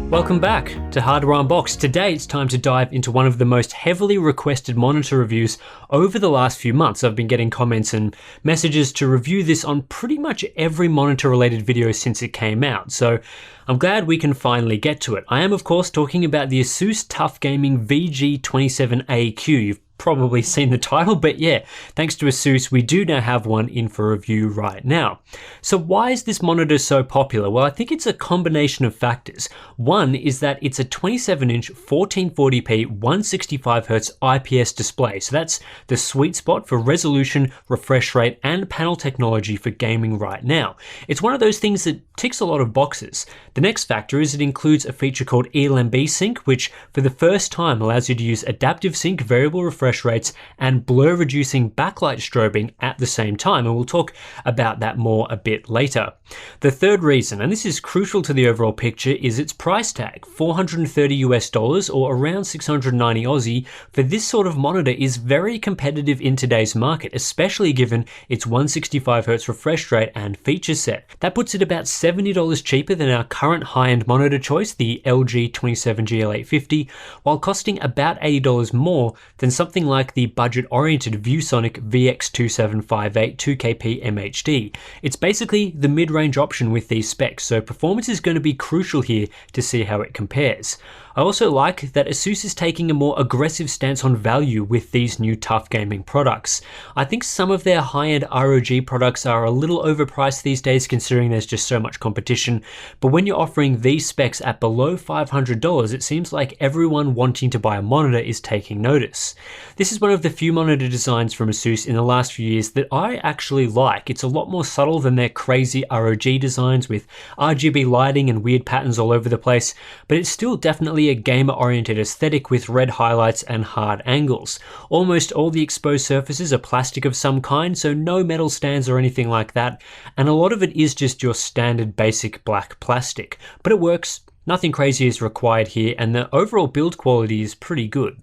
Welcome back to Hardware Unboxed. Today it's time to dive into one of the most heavily requested monitor reviews over the last few months. I've been getting comments and messages to review this on pretty much every monitor related video since it came out, so I'm glad we can finally get to it. I am of course talking about the Asus TUF Gaming VG27AQ. You've probably seen the title, but yeah, thanks to Asus, we do now have one in for review right now. So why is this monitor so popular? Well, I think it's a combination of factors. One is that it's a 27-inch 1440p 165Hz IPS display. So that's the sweet spot for resolution, refresh rate, and panel technology for gaming right now. It's one of those things that ticks a lot of boxes. The next factor is it includes a feature called ELMB Sync, which for the first time allows you to use adaptive sync, variable refresh rates, and blur reducing backlight strobing at the same time, and we'll talk about that more a bit later. The third reason, and this is crucial to the overall picture, is its price tag. $430 or around 690 Aussie for this sort of monitor is very competitive in today's market, especially given its 165Hz refresh rate and feature set. That puts it about $70 cheaper than our current high-end monitor choice, the LG 27GL850, while costing about $80 more than something like the budget-oriented ViewSonic VX2758 2KP MHD. It's basically the mid-range option with these specs, so performance is going to be crucial here to see how it compares. I also like that Asus is taking a more aggressive stance on value with these new TUF Gaming products. I think some of their high-end ROG products are a little overpriced these days considering there's just so much competition, but when you're offering these specs at below $500, it seems like everyone wanting to buy a monitor is taking notice. This is one of the few monitor designs from Asus in the last few years that I actually like. It's a lot more subtle than their crazy ROG designs with RGB lighting and weird patterns all over the place, but it's still definitely a gamer-oriented aesthetic with red highlights and hard angles. Almost all the exposed surfaces are plastic of some kind, so no metal stands or anything like that, and a lot of it is just your standard basic black plastic. But it works, nothing crazy is required here, and the overall build quality is pretty good.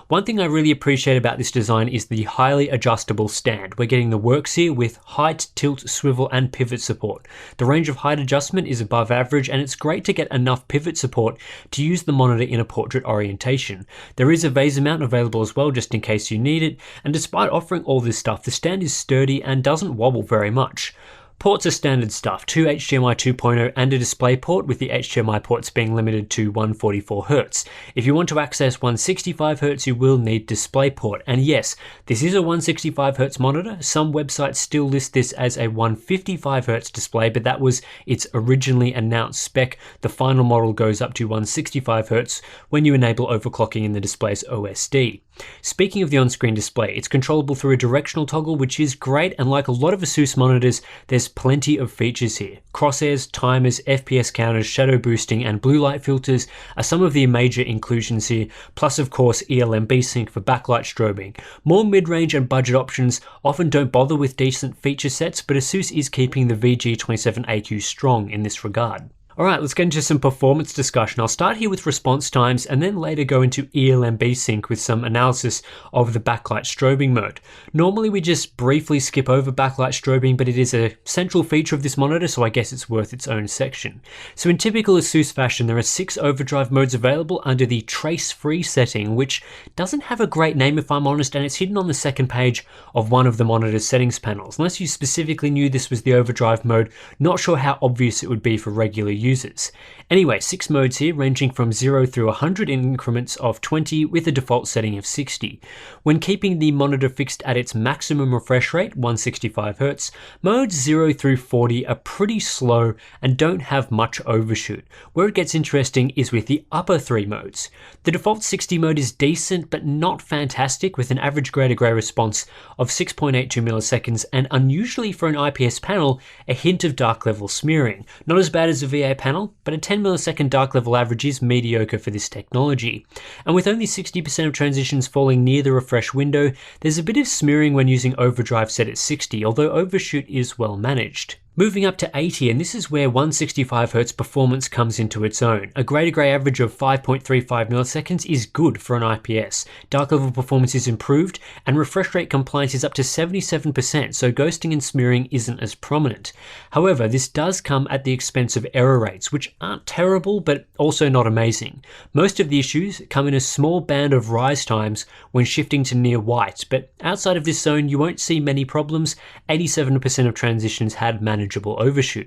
One thing I really appreciate about this design is the highly adjustable stand. We're getting the works here with height, tilt, swivel, and pivot support. The range of height adjustment is above average, and it's great to get enough pivot support to use the monitor in a portrait orientation. There is a vase mount available as well, just in case you need it, and despite offering all this stuff, the stand is sturdy and doesn't wobble very much. Ports are standard stuff, 2 HDMI 2.0 and a display port, with the HDMI ports being limited to 144Hz. If you want to access 165Hz, you will need DisplayPort. And yes, this is a 165Hz monitor. Some websites still list this as a 155Hz display, but that was its originally announced spec. The final model goes up to 165Hz when you enable overclocking in the display's OSD. Speaking of the on-screen display, it's controllable through a directional toggle, which is great, and like a lot of Asus monitors, there's plenty of features here. Crosshairs, timers, FPS counters, shadow boosting, and blue light filters are some of the major inclusions here, plus of course ELMB Sync for backlight strobing. More mid-range and budget options often don't bother with decent feature sets, but Asus is keeping the VG27AQ strong in this regard. Alright, let's get into some performance discussion. I'll start here with response times and then later go into ELMB Sync with some analysis of the backlight strobing mode. Normally we just briefly skip over backlight strobing, but it is a central feature of this monitor, so I guess it's worth its own section. So in typical Asus fashion, there are 6 overdrive modes available under the trace-free setting, which doesn't have a great name if I'm honest, and it's hidden on the second page of one of the monitor's settings panels. Unless you specifically knew this was the overdrive mode, not sure how obvious it would be for regular users. Anyway, 6 modes here ranging from 0 through 100 in increments of 20 with a default setting of 60. When keeping the monitor fixed at its maximum refresh rate, 165Hz, modes 0 through 40 are pretty slow and don't have much overshoot. Where it gets interesting is with the upper 3 modes. The default 60 mode is decent but not fantastic, with an average grey-to-grey response of 6.82 milliseconds and unusually for an IPS panel, a hint of dark level smearing. Not as bad as a VA panel, but a 10 millisecond dark level average is mediocre for this technology. And with only 60% of transitions falling near the refresh window, there's a bit of smearing when using overdrive set at 60, although overshoot is well managed. Moving up to 80, and this is where 165Hz performance comes into its own. A greater grey average of 5.35 milliseconds is good for an IPS. Dark level performance is improved, and refresh rate compliance is up to 77%, so ghosting and smearing isn't as prominent. However, this does come at the expense of error rates, which aren't terrible, but also not amazing. Most of the issues come in a small band of rise times when shifting to near white, but outside of this zone you won't see many problems. 87% of transitions had manageable overshoot.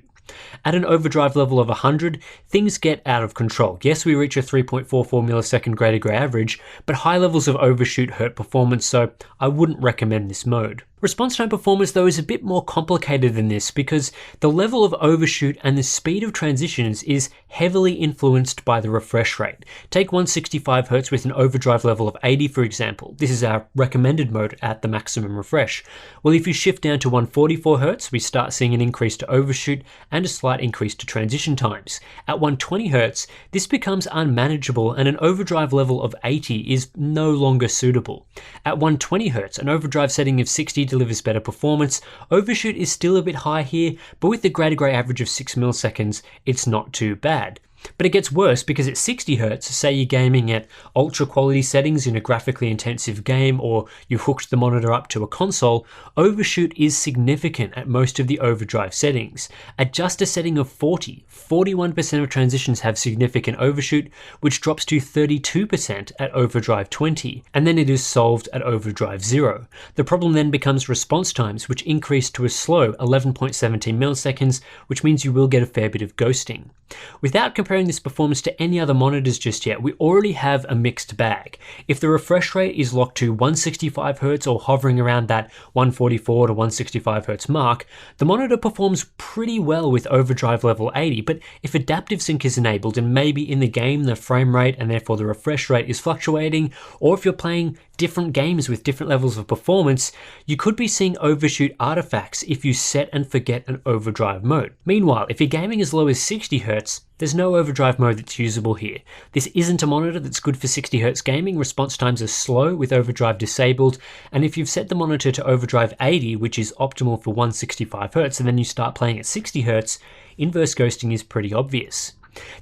At an overdrive level of 100, things get out of control. Yes, we reach a 3.44 millisecond greater grey average, but high levels of overshoot hurt performance, so I wouldn't recommend this mode. Response time performance though is a bit more complicated than this because the level of overshoot and the speed of transitions is heavily influenced by the refresh rate. Take 165Hz with an overdrive level of 80 for example. This is our recommended mode at the maximum refresh. Well, if you shift down to 144Hz, we start seeing an increase to overshoot and a slight increase to transition times. At 120Hz, this becomes unmanageable and an overdrive level of 80 is no longer suitable. At 120Hz, an overdrive setting of 60 delivers better performance. Overshoot is still a bit high here, but with the greater grey average of 6 milliseconds, it's not too bad. But it gets worse because at 60Hz, say you're gaming at ultra quality settings in a graphically intensive game, or you've hooked the monitor up to a console, overshoot is significant at most of the overdrive settings. At just a setting of 40, 41% of transitions have significant overshoot, which drops to 32% at overdrive 20, and then it is solved at overdrive 0. The problem then becomes response times, which increase to a slow 11.17 milliseconds, which means you will get a fair bit of ghosting. Without comparing this performance to any other monitors just yet, we already have a mixed bag. If the refresh rate is locked to 165Hz or hovering around that 144 to 165Hz mark, the monitor performs pretty well with overdrive level 80, but if adaptive sync is enabled and maybe in the game the frame rate and therefore the refresh rate is fluctuating, or if you're playing different games with different levels of performance, you could be seeing overshoot artifacts if you set and forget an overdrive mode. Meanwhile, if you're gaming as low as 60Hz, there's no overdrive mode that's usable here. This isn't a monitor that's good for 60Hz gaming. Response times are slow with overdrive disabled, and if you've set the monitor to overdrive 80, which is optimal for 165Hz, and then you start playing at 60Hz, inverse ghosting is pretty obvious.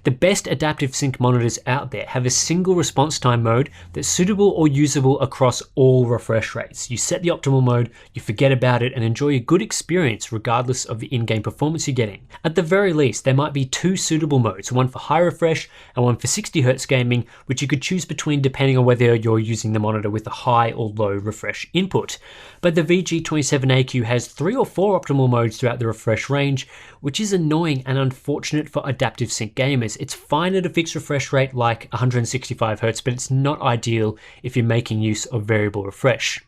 The best adaptive sync monitors out there have a single response time mode that's suitable or usable across all refresh rates. You set the optimal mode, you forget about it, and enjoy a good experience regardless of the in-game performance you're getting. At the very least, there might be two suitable modes, one for high refresh and one for 60Hz gaming, which you could choose between depending on whether you're using the monitor with a high or low refresh input. But the VG27AQ has 3 or 4 optimal modes throughout the refresh range, which is annoying and unfortunate for adaptive sync gamers. It's fine at a fixed refresh rate like 165Hz, but it's not ideal if you're making use of variable refresh.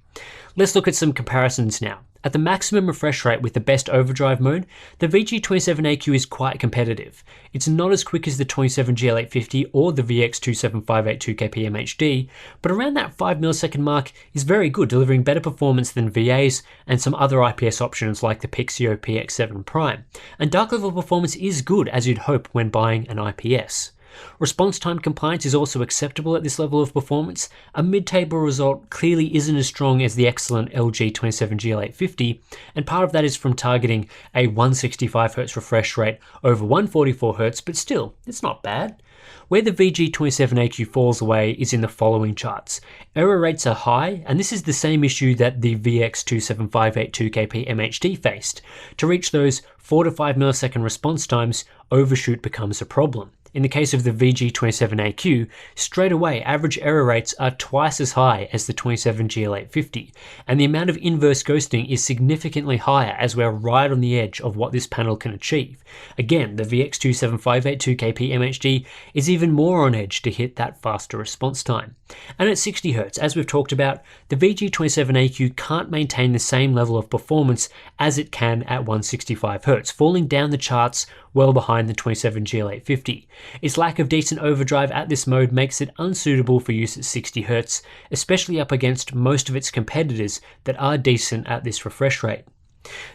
Let's look at some comparisons now. At the maximum refresh rate with the best overdrive mode, the VG27AQ is quite competitive. It's not as quick as the 27GL850 or the VX27582KP MHD, but around that 5 millisecond mark is very good, delivering better performance than VAs and some other IPS options like the Pixio PX7 Prime. And dark level performance is good, as you'd hope when buying an IPS. Response time compliance is also acceptable at this level of performance. A mid-table result clearly isn't as strong as the excellent LG 27GL850, and part of that is from targeting a 165Hz refresh rate over 144Hz, but still, it's not bad. Where the VG27AQ falls away is in the following charts. Error rates are high, and this is the same issue that the VX27582KP MHD faced. To reach those 4 to 5 millisecond response times, overshoot becomes a problem. In the case of the VG27AQ, straight away average error rates are twice as high as the 27GL850, and the amount of inverse ghosting is significantly higher as we're right on the edge of what this panel can achieve. Again, the VX27582KP MHD is even more on edge to hit that faster response time. And at 60Hz, as we've talked about, the VG27AQ can't maintain the same level of performance as it can at 165Hz, falling down the charts well behind the 27GL850. Its lack of decent overdrive at this mode makes it unsuitable for use at 60Hz, especially up against most of its competitors that are decent at this refresh rate.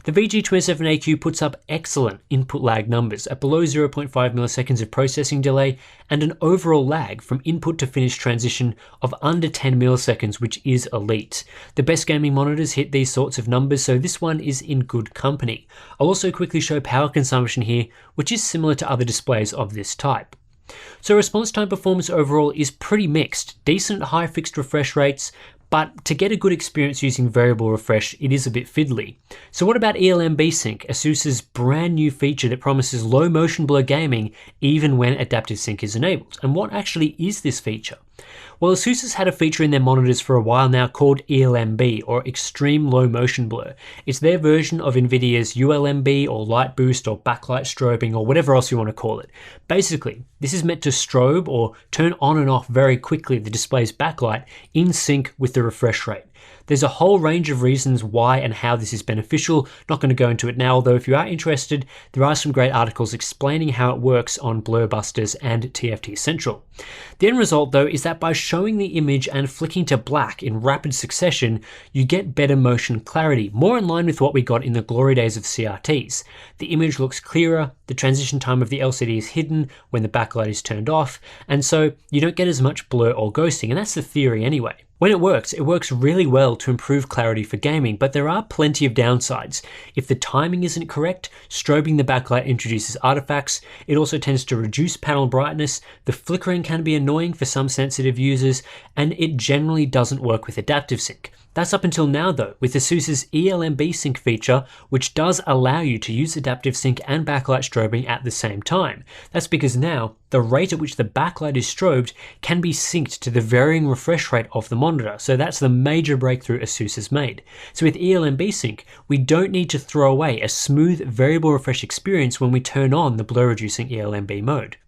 The VG27AQ puts up excellent input lag numbers at below 0.5 milliseconds of processing delay and an overall lag from input to finish transition of under 10 milliseconds, which is elite. The best gaming monitors hit these sorts of numbers, so this one is in good company. I'll also quickly show power consumption here, which is similar to other displays of this type. So response time performance overall is pretty mixed, decent high fixed refresh rates, but to get a good experience using variable refresh, it is a bit fiddly. So what about ELMB Sync, Asus's brand new feature that promises low motion blur gaming even when adaptive sync is enabled? And what actually is this feature? Well, Asus has had a feature in their monitors for a while now called ELMB, or Extreme Low Motion Blur. It's their version of NVIDIA's ULMB or Light Boost or backlight strobing or whatever else you want to call it. Basically, this is meant to strobe or turn on and off very quickly the display's backlight in sync with the refresh rate. There's a whole range of reasons why and how this is beneficial. Not going to go into it now, although if you are interested, there are some great articles explaining how it works on Blurbusters and TFT Central. The end result though is that by showing the image and flicking to black in rapid succession, you get better motion clarity, more in line with what we got in the glory days of CRTs. The image looks clearer, the transition time of the LCD is hidden when the backlight is turned off, and so you don't get as much blur or ghosting, and that's the theory anyway. When it works really well to improve clarity for gaming, but there are plenty of downsides. If the timing isn't correct, strobing the backlight introduces artifacts. It also tends to reduce panel brightness. The flickering can be annoying for some sensitive users, and it generally doesn't work with adaptive sync. That's up until now though, with Asus's ELMB Sync feature, which does allow you to use adaptive sync and backlight strobing at the same time. That's because now, the rate at which the backlight is strobed can be synced to the varying refresh rate of the monitor, so that's the major breakthrough Asus has made. So with ELMB Sync, we don't need to throw away a smooth variable refresh experience when we turn on the blur reducing ELMB mode.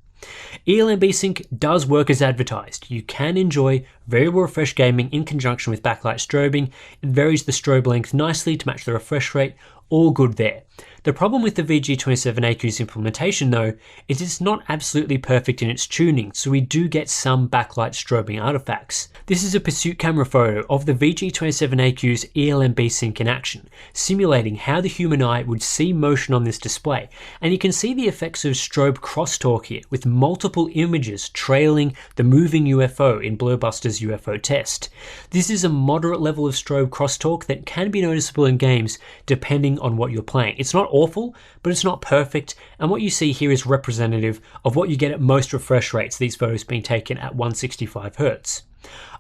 ELMB Sync does work as advertised. You can enjoy variable refresh gaming in conjunction with backlight strobing. It varies the strobe length nicely to match the refresh rate. All good there. The problem with the VG27AQ's implementation though is it's not absolutely perfect in its tuning, so we do get some backlight strobing artifacts. This is a pursuit camera photo of the VG27AQ's ELMB Sync in action, simulating how the human eye would see motion on this display, and you can see the effects of strobe crosstalk here, with multiple images trailing the moving UFO in Blurbuster's UFO test. This is a moderate level of strobe crosstalk that can be noticeable in games depending on what you're playing. It's not awful, but it's not perfect, and what you see here is representative of what you get at most refresh rates, these photos being taken at 165Hz.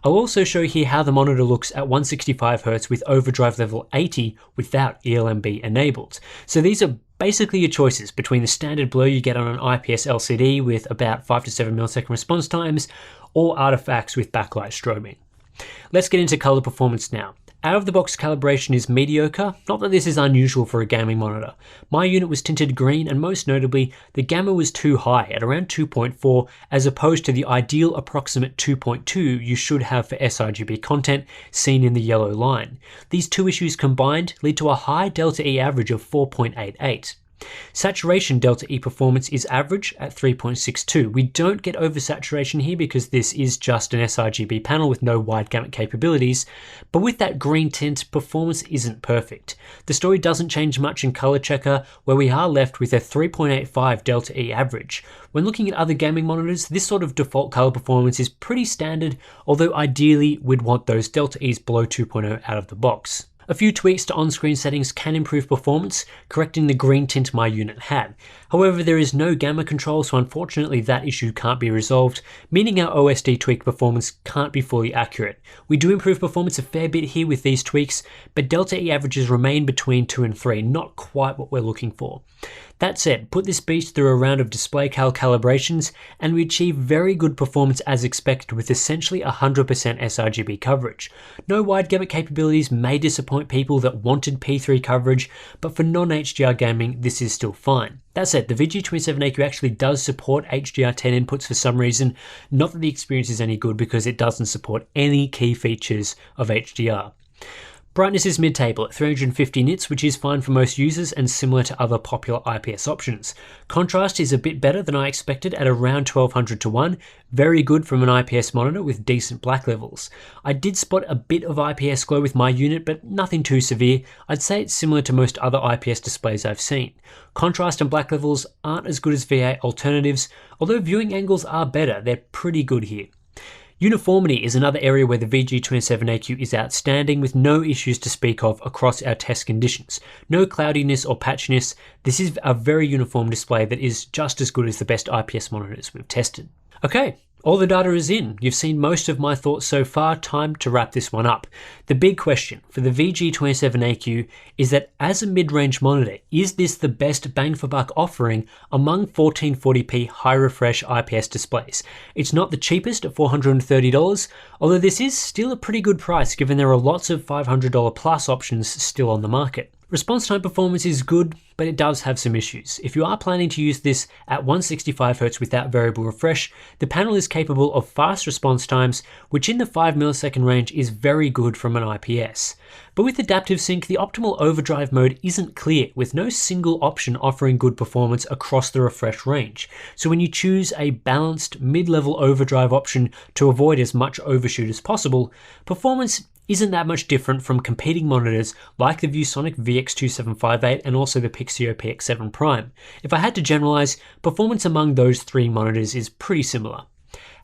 I'll also show here how the monitor looks at 165Hz with overdrive level 80 without ELMB enabled. So these are basically your choices between the standard blur you get on an IPS LCD with about 5 to 7 millisecond response times, or artifacts with backlight strobing. Let's get into color performance now. Out of the box calibration is mediocre, not that this is unusual for a gaming monitor. My unit was tinted green, and most notably, the gamma was too high at around 2.4 as opposed to the ideal approximate 2.2 you should have for sRGB content seen in the yellow line. These two issues combined lead to a high delta E average of 4.88. Saturation delta E performance is average at 3.62. We don't get oversaturation here because this is just an sRGB panel with no wide gamut capabilities, but with that green tint, performance isn't perfect. The story doesn't change much in ColorChecker, where we are left with a 3.85 delta E average. When looking at other gaming monitors, this sort of default color performance is pretty standard, although ideally we'd want those delta E's below 2.0 out of the box. A few tweaks to on-screen settings can improve performance, correcting the green tint my unit had. However, there is no gamma control, so unfortunately that issue can't be resolved, meaning our OSD tweak performance can't be fully accurate. We do improve performance a fair bit here with these tweaks, but delta E averages remain between 2 and 3, not quite what we're looking for. That said, put this beast through a round of display calibrations, and we achieve very good performance as expected with essentially 100% sRGB coverage. No wide gamut capabilities may disappoint people that wanted P3 coverage, but for non-HDR gaming, this is still fine. That said, the VG27AQ actually dodoes support HDR10 inputs for some reason, not that the experience is any good because it doesn't support any key features of HDR. Brightness is mid-table at 350 nits, which is fine for most users and similar to other popular IPS options. Contrast is a bit better than I expected at around 1200 to 1, very good from an IPS monitor with decent black levels. I did spot a bit of IPS glow with my unit, but nothing too severe. I'd say it's similar to most other IPS displays I've seen. Contrast and black levels aren't as good as V8 alternatives, although viewing angles are better, they're pretty good here. Uniformity is another area where the VG27AQ is outstanding with no issues to speak of across our test conditions. No cloudiness or patchiness. This is a very uniform display that is just as good as the best IPS monitors we've tested. Okay, all the data is in. You've seen most of my thoughts so far. Time to wrap this one up. The big question for the VG27AQ is that as a mid-range monitor, is this the best bang for buck offering among 1440p high refresh IPS displays? It's not the cheapest at $430, although this is still a pretty good price given there are lots of $500 plus options still on the market. Response time performance is good, but it does have some issues. If you are planning to use this at 165Hz without variable refresh, the panel is capable of fast response times, which in the 5 millisecond range is very good from an IPS. But with adaptive sync, the optimal overdrive mode isn't clear, with no single option offering good performance across the refresh range. So when you choose a balanced mid-level overdrive option to avoid as much overshoot as possible, performance isn't that much different from competing monitors like the ViewSonic VX2758 and also the Pixio PX7 Prime. If I had to generalize, performance among those three monitors is pretty similar.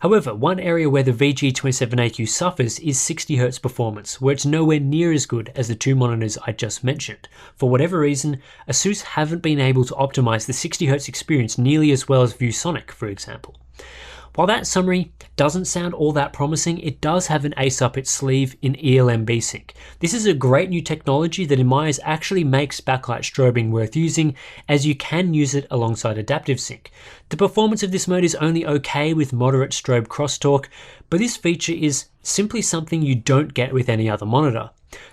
However, one area where the VG27AQ suffers is 60Hz performance, where it's nowhere near as good as the two monitors I just mentioned. For whatever reason, Asus haven't been able to optimize the 60Hz experience nearly as well as ViewSonic, for example. While that summary doesn't sound all that promising, it does have an ace up its sleeve in ELMB sync. This is a great new technology that in my eyes actually makes backlight strobing worth using, as you can use it alongside adaptive sync. The performance of this mode is only okay with moderate strobe crosstalk, but this feature is simply something you don't get with any other monitor.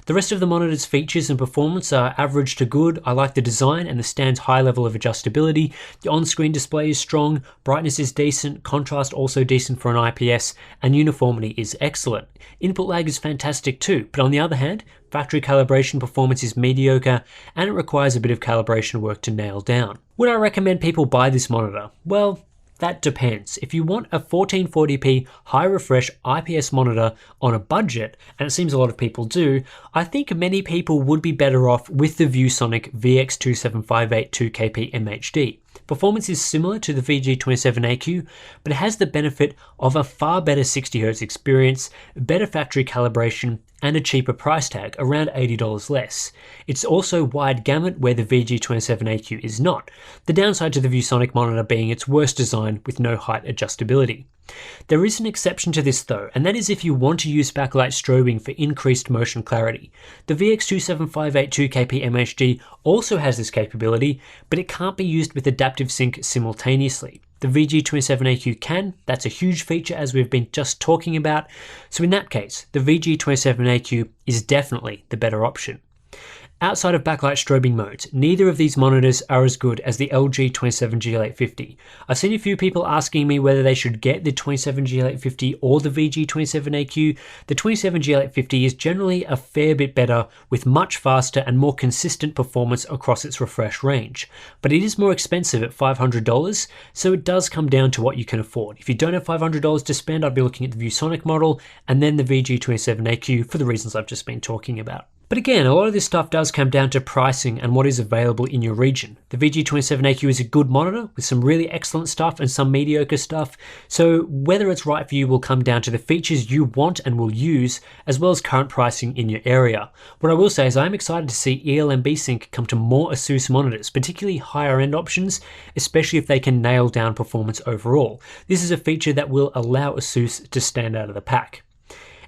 The rest of the monitor's features and performance are average to good. I like the design and the stand's high level of adjustability. The on-screen display is strong, brightness is decent, contrast also decent for an IPS, and uniformity is excellent. Input lag is fantastic too, but on the other hand, factory calibration performance is mediocre and it requires a bit of calibration work to nail down. Would I recommend people buy this monitor? Well, that depends. If you want a 1440p high refresh IPS monitor on a budget, and it seems a lot of people do, I think many people would be better off with the ViewSonic VX2758 2KP MHD. Performance is similar to the VG27AQ, but it has the benefit of a far better 60Hz experience, better factory calibration, and a cheaper price tag, around $80 less. It's also wide gamut where the VG27AQ is not, the downside to the ViewSonic monitor being its worst design with no height adjustability. There is an exception to this though, and that is if you want to use backlight strobing for increased motion clarity. The VX2758 2KP MHD also has this capability, but it can't be used with adaptive sync simultaneously. The VG27AQ can, that's a huge feature as we've been just talking about, so in that case, the VG27AQ is definitely the better option. Outside of backlight strobing modes, neither of these monitors are as good as the LG 27GL850. I've seen a few people asking me whether they should get the 27GL850 or the VG27AQ. The 27GL850 is generally a fair bit better with much faster and more consistent performance across its refresh range. But it is more expensive at $500, so it does come down to what you can afford. If you don't have $500 to spend, I'd be looking at the ViewSonic model and then the VG27AQ for the reasons I've just been talking about. But again, a lot of this stuff does come down to pricing and what is available in your region. The VG27AQ is a good monitor with some really excellent stuff and some mediocre stuff, so whether it's right for you will come down to the features you want and will use, as well as current pricing in your area. What I will say is I'm excited to see ELMB sync come to more Asus monitors, particularly higher end options, especially if they can nail down performance overall. This is a feature that will allow Asus to stand out of the pack.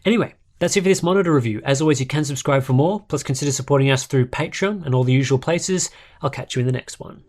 Anyway, that's it for this monitor review. As always, you can subscribe for more, plus consider supporting us through Patreon and all the usual places. I'll catch you in the next one.